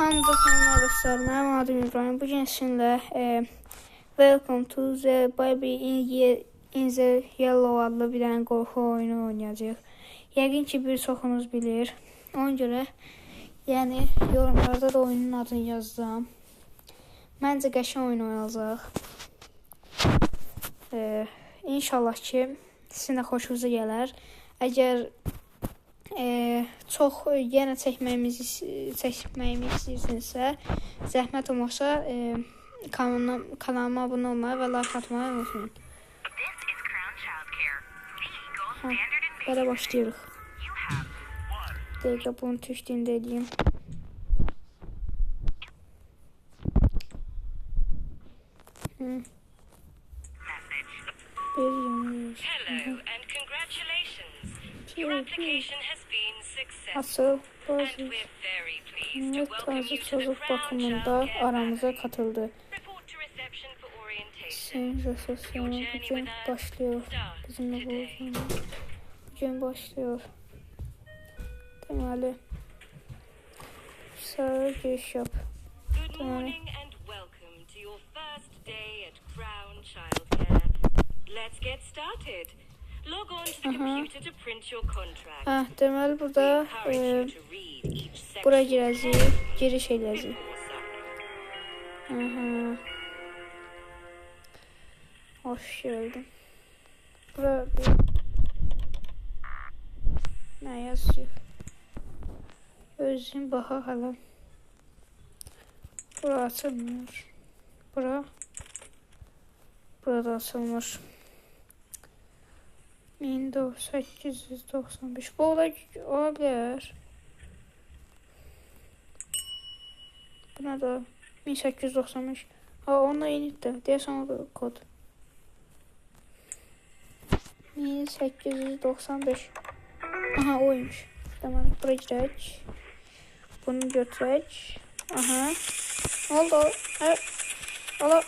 Hamınıza salamlar dostlar. Mənim adım İbrahim. Bugün sizinlə Welcome to the Baby in the Yellow adlı bir dənə qorxu oyunu oynayacağıq. Yəqin ki bir çoxunuz bilir. Ona görə yəni yorumlarda da oyunun adını yazdım. Məncə qəşəng oyun olacaq. İnşallah ki sizin də xoşunuza gələr. Əgər çox yenə çəkməyimi istəyirsinizsə, zəhmət olmasa kanalıma abunə olmayı və like atmayı unutmayın. Belə başlayırıq. Dəqiqə bunu tüşdüyündə edeyim. Hello and congratulations. Your application has been successful and we're very pleased to welcome you to the Crown Childcare aramıza katıldı. Report to reception for orientation. Senior sosyal bugün başlıyor. Bizimle buluşma. Bugün başlıyor. Deməli sarı giriş yap. Good morning and welcome to your first day at Crown Childcare. Let's get started. Log on to the computer to print your contract. Deməli burada buraya girəcəyik, giriş edəcəyik. Hoş geldin. Buraya bir nə yazıyor? Özün baxa hala. Bura açılmır. Burada açılmır. 1895. Bu olabilir. Buna da 1895. Onunla yenid de. Deyəsən o da kod. 1895. Aha oymuş. Tamam buraya girək. Bunu götürək. Aha. Oldu. Ala.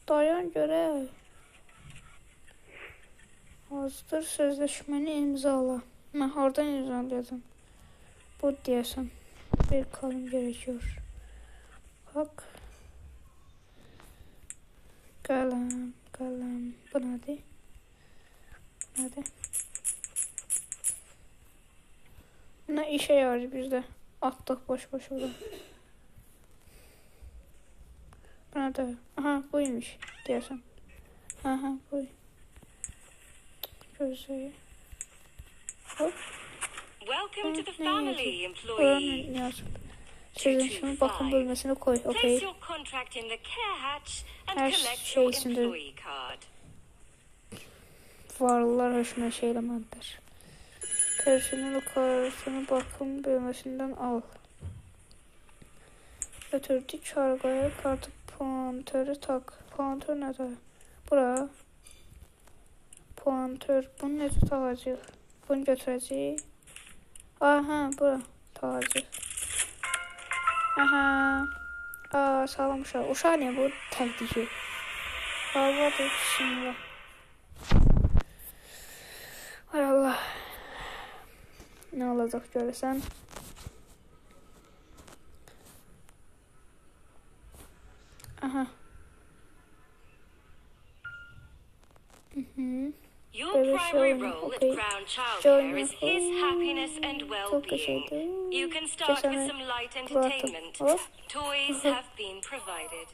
Dayan görək. Hazır sözleşmeni imzala. Ben oradan imzaladım. Bu diyorsun. Bir kalem gerekiyor. Bak. Kalem. Bu nedir? Ne işe yarar bizde? Attık boş burada. Bu nedir? Aha buymuş diyorsun. Aha bu. Welcome to the family, employee. Sözleşmenin bakım bölmesine koy. Place Okay. your contract in the care hatch and Her collect your şeysinde employee card. varlılar hoşuna şeylemediler. Personel kartını bakım bölmesinden al. Götürdük kargoya kartı puantörü tak. Puantör nedir? Bura. Puantör. Bunu necə talacaq? Bunu götürəcək. Aha, bura talacaq. Aha. Sağlam uşaq. Uşaq ne bu? Təqdiki. Havadır, bismillah. Ay Allah. Ne olacaq görəsən? Aha. Your primary role at Crown Childcare is his happiness and well-being. You can start with some light entertainment. Toys have been provided.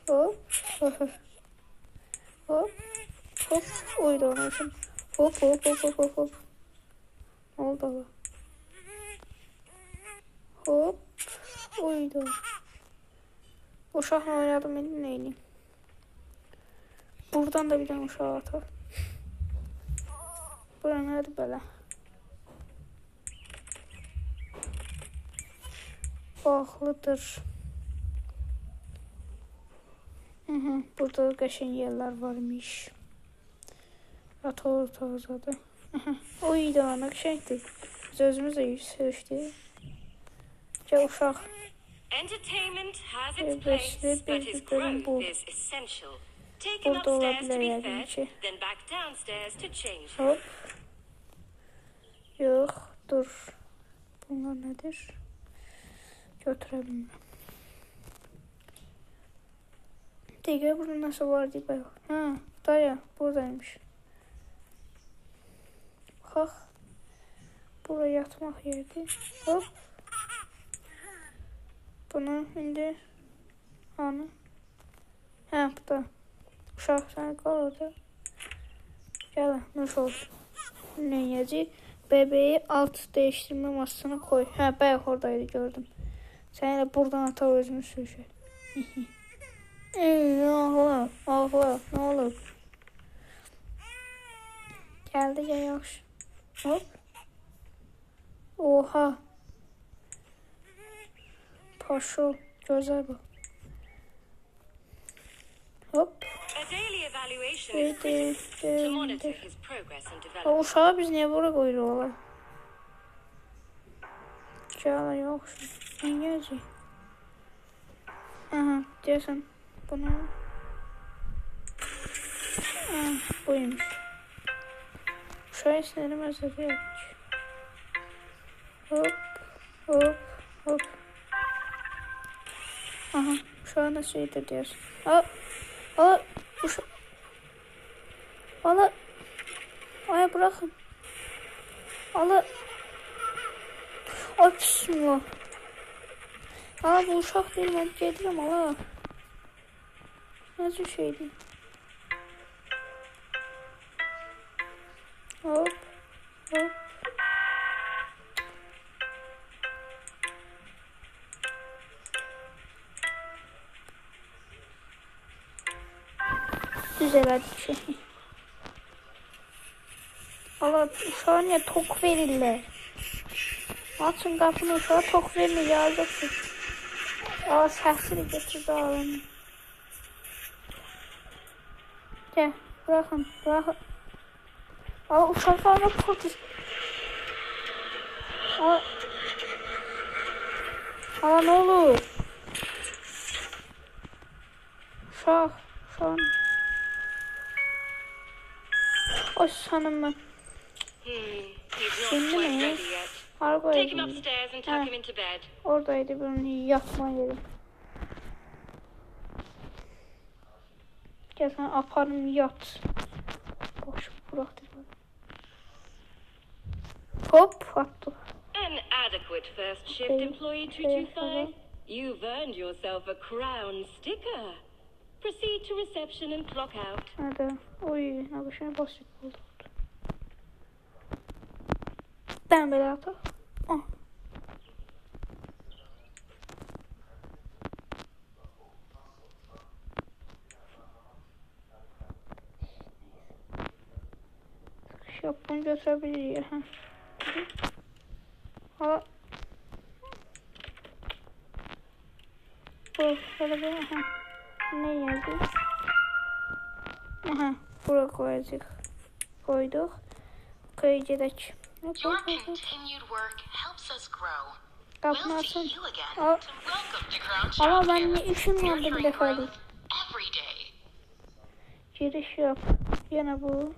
Hop. Oynamışım. Hop. Oldu. Hop. Oydu. Uşaqla oynadım, indi neyliyim? Buradan da bir tane uşağı atar. Bura nədir belə? Bağlıdır. Burada qəşəng yerlər varmış. Rator tazadır. Oy da nə qəşəngdir. Biz özümüz də seçdik. Gəl uşaq. Entertainment has its place, but his growth is essential. Take him upstairs to be fed, then back downstairs to change him. Hop. Yok, dur. Bunlar nedir? götürə bilmirəm. Dəqiqə, burada nasıl var deyib bayaq. Hə, daya, buradaymış. Baxaq. Bura yatmaq yerdir. Hop. Bunu indi hanı? Hə, bu da. Uşaq sən qal orada. Gəl, nuş olsun. Nə yiyəcək? Bebeği alt değiştirmə masasına koy. Hə, bayaq oradaydı, gördüm. Sən elə buradan ata özünü sürüşür. Ağla, ağla, nə olub? Gəldi, gəl, yaxşı. Hop. Oha. Paşo, gözəl bu. Hop. Uşağı biz niyə bura qoyuruq ola? Gəl, yaxşı. Nə gələcək? Aha, deyəsən. Bunu. Buymuş. Uşağı sinirli məsələ yapmış. Hop, hop, hop. Aha, uşağı nasıl yedirdiyorsun? Ala, uşağı. Ala. Ay, bırakın. Ala. Ay, bismillah. Ala, bu uşaq değil, mən gedirəm, ala. Nasıl şeydi? Hop, hop. Düzeledik şey. Allah, uşağa niye tok verirler? Açın qapını, uşağa tok vermir, yazıqsın. Allah, səhsini getirdi ağlamı. Gəl, bırakın, bırakın. Allah, uşaqlarına polis. Allah, ne olur? Uşaq, uşağın. Oy, sanım ben. Şimdi mi? Arabaya oradaydı bunun yatma yeri. Gel sen aparım yat. Boş bıraktı. Hop attı. Inadequate first shift employee 225. You've earned yourself a crown sticker. Proceed to reception and clock out. Hadi. Oy, ne bu şey basit oldu. Ben böyle atar. Şapını götürebilir ya. Ha. Bu şöyle bir ne yazıyor? Aha, buraya koyacağız. Koyduk. Koyacağız. Your continued work helps us grow. Kapını We'll açın. see you again to welcome to Crown Ama Childcare. ben ne işim vardı bir Nurturing defa growth değil. every day. Giriş yap. Yine bu.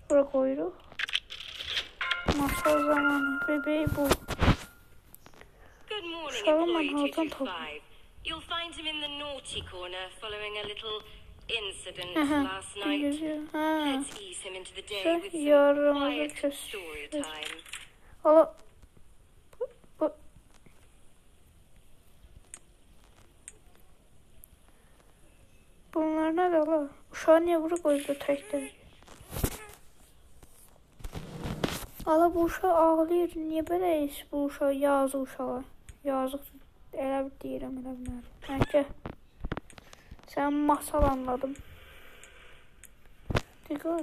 Buraya koyuyoruz. Masal zamanı. Bebeği bu. Good morning, Shalom, employee I'm 225. You'll find him in the naughty corner following a little incident last night. Let's ease him into the day with some quiet story time. Ala. Bunlar ne de ala? Uşağı niye buraya koydu tekrar? Ala, bu uşaq ağlayır. Niyə beləyiz bu uşaq? Yazıq uşağa. Yazıq. Elə bir deyirəm, elə bilmərəm. Bəlkə sən masal anladım. Dəqiqə.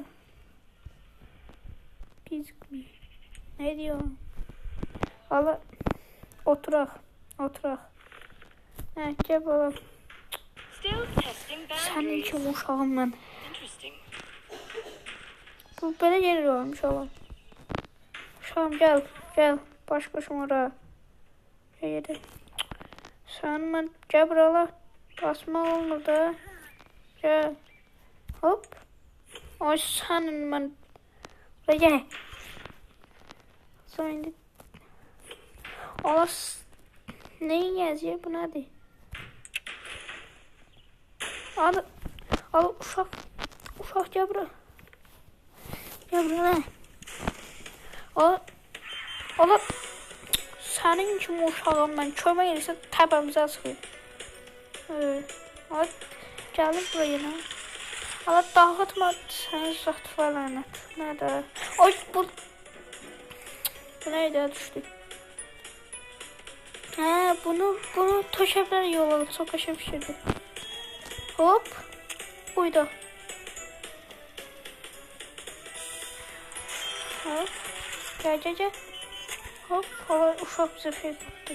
Gizmi. Nə diyor? Ala, oturaq. Oturaq. Gəl bala. Sənin kim uşağım mən? Bu belə gelir olmuş ala. Uşağım gel, gel. Baş başım oraya. Gel. Sen ben gel buraya. Basma olmur da. Gel. Hop. Ay senin ben. Buraya gel. Sen indi. Allah. Neyin yazıyor? Bu nədir? Al uşaq. Uşaq gəl bura. Gəl bura nə? Al. Sənin kimi uşağım mən. Kömək edirsə təbəmizə çıxıyor. Gəlin buraya nə? Allah dağıtma səni zat fələnət. Nədir? Ay bu neydi düşdü? Bunu tökəblər yola. Çox qəşəng fikirdir. Hop. Buydu. Hop. Gəl. Hop. Hala uşaq bizə feyz etdi.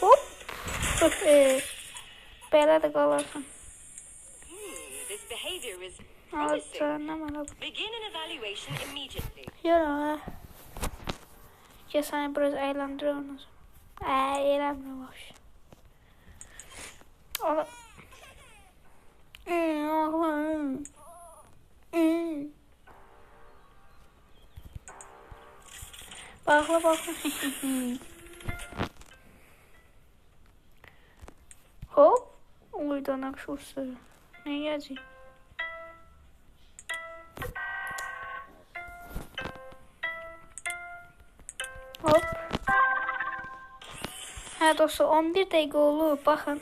Hop. Belə də qalarsan. This behavior is promising. Begin an evaluation immediately. Yürü. Ya səni biraz əyləndirir. Eğlenmeye baş. Ala. Bakla. Hop. Uydanak şurası. Ne yazıyor? Hop. Hə dostlar 11 dəqiqə olub. Baxın.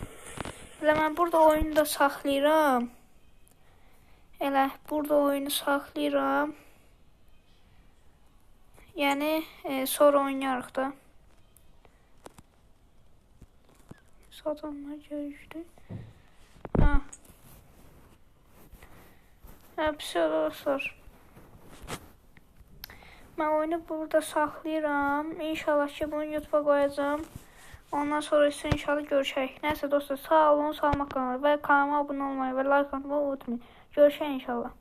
Elə mən burada oyunu da saxlayıram. Yəni sonra oynayarıq da. Satanlar görüşdü. Hepsi dostlar. Mən oyunu burada saxlayıram. İnşallah ki bunu YouTube'a qoyacağam. Ondan sonra isə inşallah görüşək. Nəsə dostlar sağ olun, salamat qalın və kanalıma abunə olmayı və like atmayı unutmayın. Görüşək inşallah.